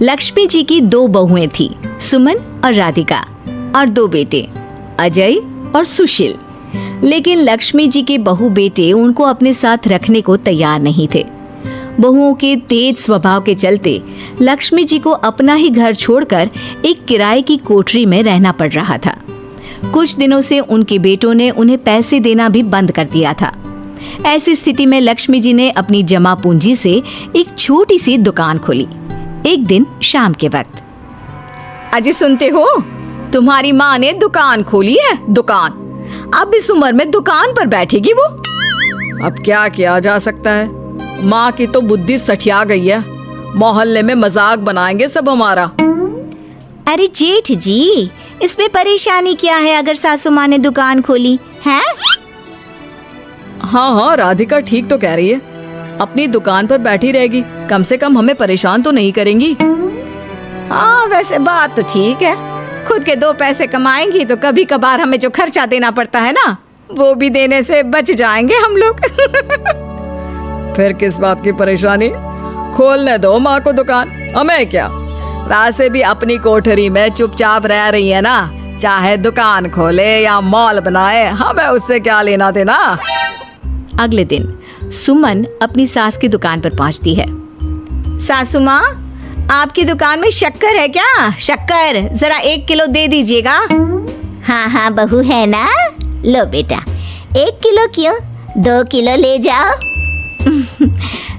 लक्ष्मी जी की 2 बहुएं थी, सुमन और राधिका, और 2 बेटे, अजय और सुशील। लेकिन लक्ष्मी जी के बहू बेटे उनको अपने साथ रखने को तैयार नहीं थे। बहुओं के तेज स्वभाव के चलते लक्ष्मी जी को अपना ही घर छोड़कर एक किराए की कोठरी में रहना पड़ रहा था। कुछ दिनों से उनके बेटों ने उन्हें पैसे देना भी बंद कर दिया था। ऐसी स्थिति में लक्ष्मी जी ने अपनी जमा पूंजी से एक छोटी सी दुकान खोली। एक दिन शाम के वक्त, अजय सुनते हो, तुम्हारी माँ ने दुकान खोली है। दुकान, अब इस उम्र में दुकान पर बैठेगी वो। अब क्या किया जा सकता है, माँ की तो बुद्धि सठिया गई है। मोहल्ले में मजाक बनाएंगे सब हमारा। अरे जेठ जी, इसमें परेशानी क्या है अगर सासू माँ ने दुकान खोली है? हाँ, राधिका ठीक तो कह रही है। अपनी दुकान पर बैठी रहेगी, कम से कम हमें परेशान तो नहीं करेंगी। हाँ, वैसे बात तो ठीक है। खुद के 2 पैसे कमाएंगी तो कभी कभार हमें जो खर्चा देना पड़ता है ना, वो भी देने से बच जाएंगे हम लोग। फिर किस बात की परेशानी, खोलने दो माँ को दुकान, हमें क्या। वैसे भी अपनी कोठरी में चुपचाप रह रही है ना, चाहे दुकान खोले या मॉल बनाए, हमें उससे क्या लेना देना। अगले दिन सुमन अपनी सास की दुकान पर पहुंचती है। सासू माँ, आपकी दुकान में शक्कर है क्या? शक्कर जरा 1 किलो दे दीजिएगा। हाँ हाँ बहू है ना, लो बेटा, 1 किलो क्यों, 2 किलो ले जाओ।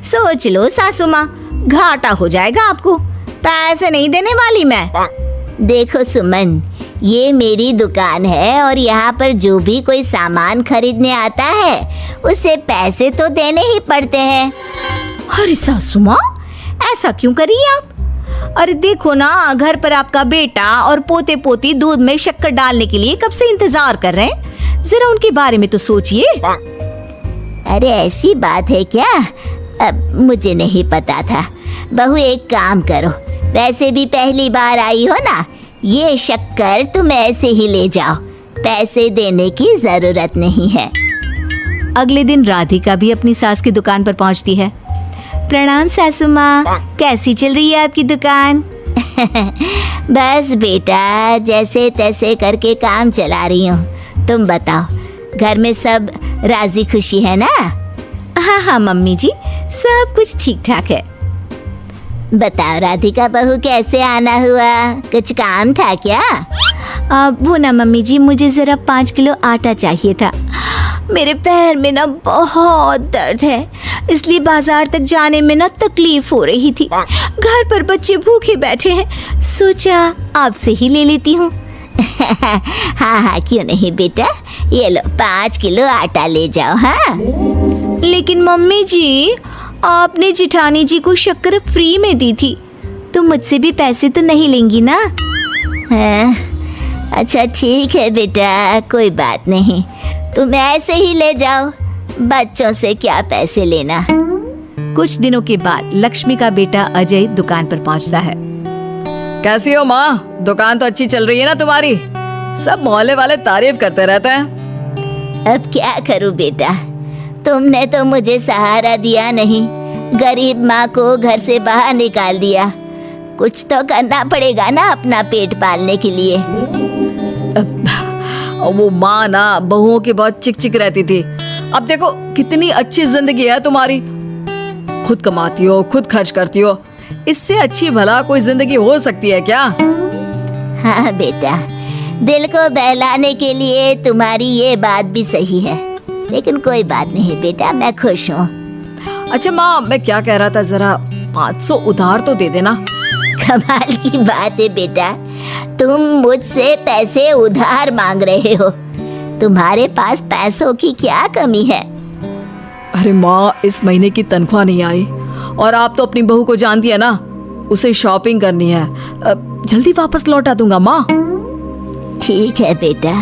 सोच लो सासू माँ, घाटा हो जाएगा आपको, पैसे नहीं देने वाली मैं। देखो सुमन, ये मेरी दुकान है और यहाँ पर जो भी कोई सामान खरीदने आता है उसे पैसे तो देने ही पड़ते हैं। अरे सासू माँ, ऐसा क्यों कर रही हैं आप? अरे देखो ना, घर पर आपका बेटा और पोते पोती दूध में शक्कर डालने के लिए कब से इंतजार कर रहे हैं, जरा उनके बारे में तो सोचिए। अरे ऐसी बात है क्या? अब मुझे नहीं पता था। बहू एक काम करो, वैसे भी पहली बार आई हो ना, ये शक्कर तुम ऐसे ही ले जाओ, पैसे देने की जरूरत नहीं है। अगले दिन राधिका भी अपनी सास की दुकान पर पहुंचती है। प्रणाम सासू माँ, कैसी चल रही है आपकी दुकान? बस बेटा, जैसे तैसे करके काम चला रही हूँ। तुम बताओ, घर में सब राजी खुशी है ना? हाँ हाँ मम्मी जी, सब कुछ ठीक ठाक है। बताओ राधिका बहू, कैसे आना हुआ, कुछ काम था क्या? वो ना मम्मी जी, मुझे जरा 5 किलो आटा चाहिए था। मेरे पैर में ना बहुत दर्द है, इसलिए बाजार तक जाने में ना तकलीफ हो रही थी। घर पर बच्चे भूखे बैठे हैं, सोचा आपसे ही ले लेती हूँ। हाँ हाँ क्यों नहीं बेटा, ये लो 5 किलो आटा ले जाओ। हाँ लेकिन मम्मी जी, आपने जिठानी जी को शक्कर फ्री में दी थी, तो मुझसे भी पैसे तो नहीं लेंगी ना? हाँ, अच्छा ठीक है बेटा, कोई बात नहीं, तुम ऐसे ही ले जाओ, बच्चों से क्या पैसे लेना। कुछ दिनों के बाद लक्ष्मी का बेटा अजय दुकान पर पहुंचता है। कैसी हो माँ, दुकान तो अच्छी चल रही है ना तुम्हारी, सब मोहल्ले वाले तारीफ करते रहते हैं। अब क्या करूं बेटा, तुमने तो मुझे सहारा दिया नहीं, गरीब माँ को घर से बाहर निकाल दिया। कुछ तो करना पड़ेगा ना अपना पेट पालने के लिए। वो माँ ना बहुओं की बहुत चिक चिक रहती थी, अब देखो कितनी अच्छी जिंदगी है तुम्हारी, खुद कमाती हो, खुद खर्च करती हो, इससे अच्छी भला कोई जिंदगी हो सकती है क्या? हाँ बेटा, दिल को बहलाने के लिए तुम्हारी ये बात भी सही है, लेकिन कोई बात नहीं बेटा, मैं खुश हूँ। अच्छा माँ, मैं क्या कह रहा था, जरा 500 उधार तो दे देना। कमाल की बात है बेटा, तुम मुझसे पैसे उधार मांग रहे हो, तुम्हारे पास पैसों की क्या कमी है? अरे माँ, इस महीने की तनख्वाह नहीं आई और आप तो अपनी बहू को जानती है ना, उसे शॉपिंग करनी है, जल्दी वापस लौटा दूंगा माँ। ठीक है बेटा,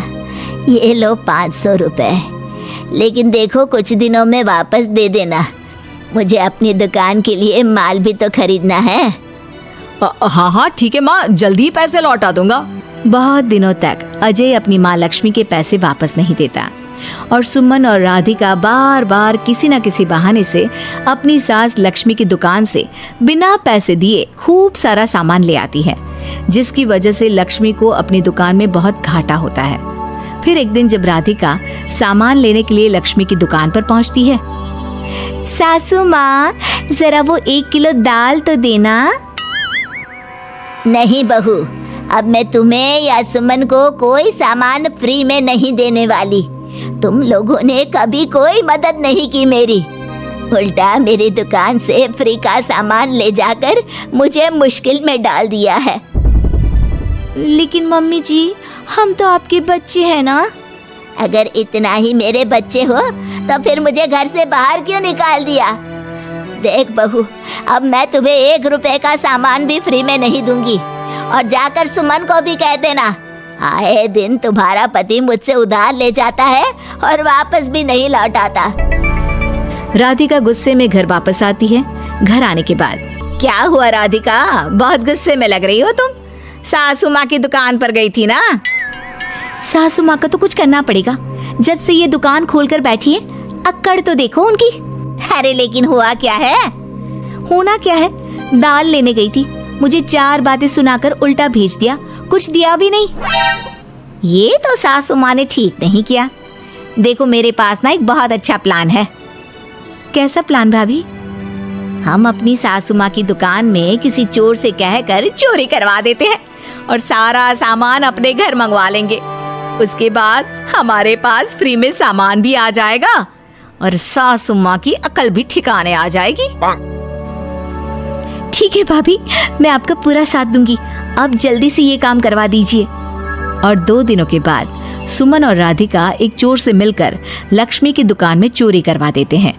ये लो 500 रुपए, लेकिन देखो कुछ दिनों में वापस दे देना, मुझे अपनी दुकान के लिए माल भी तो खरीदना है। हाँ हाँ ठीक है माँ, जल्दी पैसे लौटा दूंगा। बहुत दिनों तक अजय अपनी माँ लक्ष्मी के पैसे वापस नहीं देता और सुमन और राधिका बार बार किसी न किसी बहाने से अपनी सास लक्ष्मी की दुकान से बिना पैसे दिए खूब सारा सामान ले आती है, जिसकी वजह से लक्ष्मी को अपनी दुकान में बहुत घाटा होता है। फिर एक दिन जब राधिका सामान लेने के लिए लक्ष्मी की दुकान पर पहुंचती है, सासू माँ, जरा वो 1 किलो दाल तो देना। नहीं बहू, अब मैं तुम्हें या सुमन को कोई सामान फ्री में नहीं देने वाली। तुम लोगों ने कभी कोई मदद नहीं की मेरी, उल्टा मेरी दुकान से फ्री का सामान ले जाकर मुझे मुश्किल में डाल दिया है। लेकिन मम्मी जी, हम तो आपके बच्चे हैं ना। अगर इतना ही मेरे बच्चे हो तो फिर मुझे घर से बाहर क्यों निकाल दिया? देख बहू, अब मैं तुम्हें 1 रुपए का सामान भी फ्री में नहीं दूंगी। और जाकर सुमन को भी कह देना, आए दिन तुम्हारा पति मुझसे उधार ले जाता है और वापस भी नहीं लौटाता। राधिका गुस्से में घर वापस आती है। घर आने के बाद, क्या हुआ राधिका, बहुत गुस्से में लग रही हो तुम? सासू माँ की दुकान पर गई थी ना? सासू माँ का तो कुछ करना पड़ेगा, जब से ये दुकान खोलकर बैठी है। अक्कड़ तो देखो उनकी। अरे लेकिन हुआ क्या है? होना क्या है, दाल लेने गई थी, मुझे 4 बातें सुनाकर उल्टा भेज दिया, कुछ दिया भी नहीं। ये तो सासू माँ ने ठीक नहीं किया। देखो मेरे पास ना एक बहुत अच्छा प्लान है। कैसा प्लान भाभी? हम अपनी सासू माँ की दुकान में किसी चोर से कहकर चोरी करवा देते हैं और सारा सामान अपने घर मंगवा लेंगे। उसके बाद हमारे पास फ्री में सामान भी आ जाएगा और सासू माँ की अकल भी ठिकाने आ जाएगी। ठीक है भाभी, मैं आपका पूरा साथ दूंगी। अब जल्दी से ये काम करवा दीजिए। और 2 दिनों के बाद सुमन और राधिका एक चोर से मिलकर लक्ष्मी की दुकान में चोरी करवा देते हैं।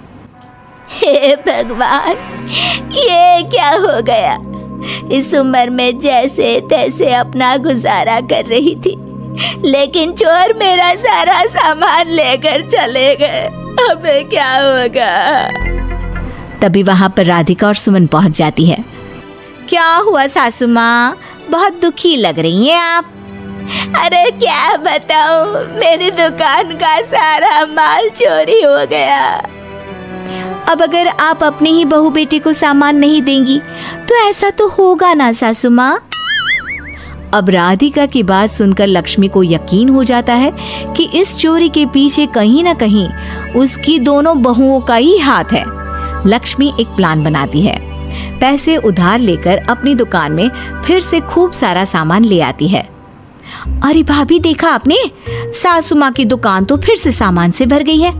हे भगवान, ये क्या हो गया? इस उम्र में जैसे तैसे अपना गुजारा कर रही थी, लेकिन चोर मेरा सारा सामान लेकर चले गए। अबे क्या होगा? तभी वहां पर राधिका और सुमन पहुंच जाती है। क्या हुआ सासू माँ, बहुत दुखी लग रही हैं आप? अरे क्या बताऊं, मेरी दुकान का सारा माल चोरी हो गया। अब अगर आप अपने ही बहू बेटे को सामान नहीं देंगी तो ऐसा तो होगा ना सासू माँ। अब राधिका की बात सुनकर लक्ष्मी को यकीन हो जाता है कि इस चोरी के पीछे कहीं ना कहीं उसकी दोनों बहुओं का ही हाथ है। लक्ष्मी एक प्लान बनाती है। पैसे उधार लेकर अपनी दुकान में फिर से खूब सारा सामान ले आती है। अरे भाभी, देखा आपने, सासू माँ की दुकान तो फिर से सामान से भर गई है।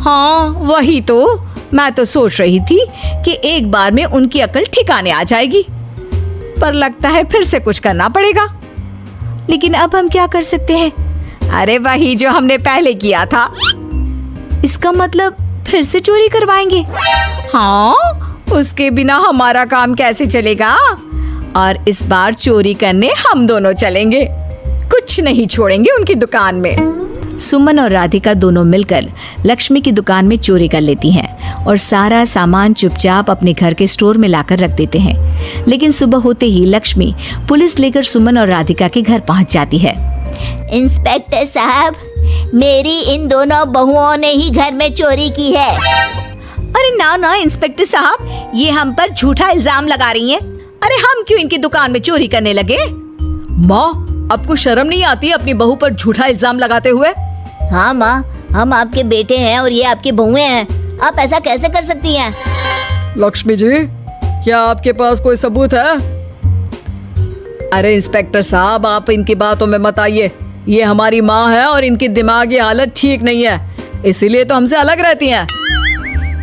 हाँ वही तो, मैं तो सोच रही थी कि एक बार में उनकी अकल ठिकाने आ जाएगी, पर लगता है फिर से कुछ करना पड़ेगा। लेकिन अब हम क्या कर सकते हैं? अरे वही जो हमने पहले किया था। इसका मतलब फिर से चोरी करवाएंगे? हाँ, उसके बिना हमारा काम कैसे चलेगा? और इस बार चोरी करने हम दोनों चलेंगे, कुछ नहीं छोड़ेंगे उनकी दुकान में। सुमन और राधिका दोनों मिलकर लक्ष्मी की दुकान में चोरी कर लेती हैं और सारा सामान चुपचाप अपने घर के स्टोर में लाकर रख देते हैं। लेकिन सुबह होते ही लक्ष्मी पुलिस लेकर सुमन और राधिका के घर पहुंच जाती है। इंस्पेक्टर साहब, मेरी इन दोनों बहुओं ने ही घर में चोरी की है। अरे ना ना इंस्पेक्टर साहब, ये हम पर झूठा इल्जाम लगा रही हैं। अरे हम क्यों इनकी दुकान में चोरी करने लगे? माँ, आपको शर्म नहीं आती अपनी बहू पर झूठा इल्जाम लगाते हुए? हाँ माँ, हम आपके बेटे हैं और ये आपकी बहुएं हैं, आप ऐसा कैसे कर सकती हैं? लक्ष्मी जी, क्या आपके पास कोई सबूत है? अरे इंस्पेक्टर साहब, आप इनकी बातों में मत आइए। ये हमारी माँ है और इनकी दिमागी हालत ठीक नहीं है, इसीलिए तो हमसे अलग रहती हैं।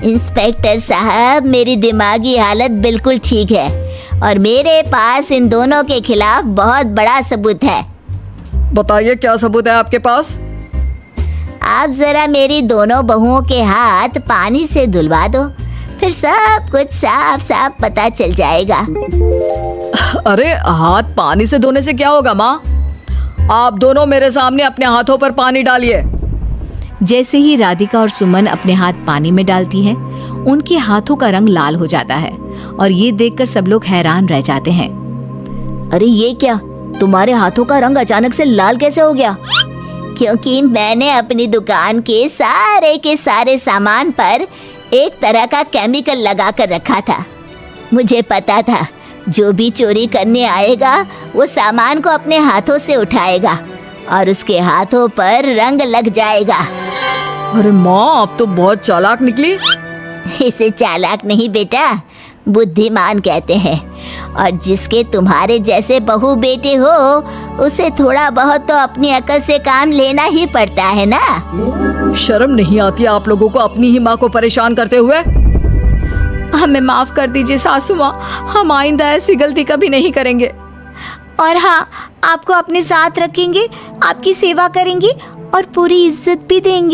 इंस्पेक्टर साहब, मेरी दिमागी हालत बिल्कुल ठीक है और मेरे पास इन दोनों के खिलाफ बहुत बड़ा सबूत है। बताइए, क्या सबूत है आपके पास? आप जरा मेरी दोनों बहुओं के हाथ पानी से धुलवा दो, फिर सब कुछ साफ साफ पता चल जाएगा। अरे हाथ पानी से धोने से क्या होगा माँ? आप दोनों मेरे सामने अपने हाथों पर पानी डालिए। जैसे ही राधिका और सुमन अपने हाथ पानी में डालती हैं, उनके हाथों का रंग लाल हो जाता है और ये देखकर सब लोग हैरान रह जाते हैं। अरे ये क्या, तुम्हारे हाथों का रंग अचानक से लाल कैसे हो गया? क्योंकि मैंने अपनी दुकान के सारे सामान पर एक तरह का केमिकल लगा कर रखा था। मुझे पता था जो भी चोरी करने आएगा वो सामान को अपने हाथों से उठाएगा और उसके हाथों पर रंग लग जाएगा। अरे माँ, आप तो बहुत चालाक निकली। इसे चालाक नहीं बेटा, बुद्धिमान कहते हैं। और जिसके तुम्हारे जैसे बहू बेटे हो उसे थोड़ा बहुत तो अपनी अकल से काम लेना ही पड़ता है ना। शर्म नहीं आती आप लोगों को अपनी ही माँ को परेशान करते हुए? हमें माफ कर दीजिए सासू माँ, हम आइंदा ऐसी गलती कभी नहीं करेंगे। और हाँ, आपको अपने साथ रखेंगे, आपकी सेवा करेंगे और पूरी इज्जत भी देंगे।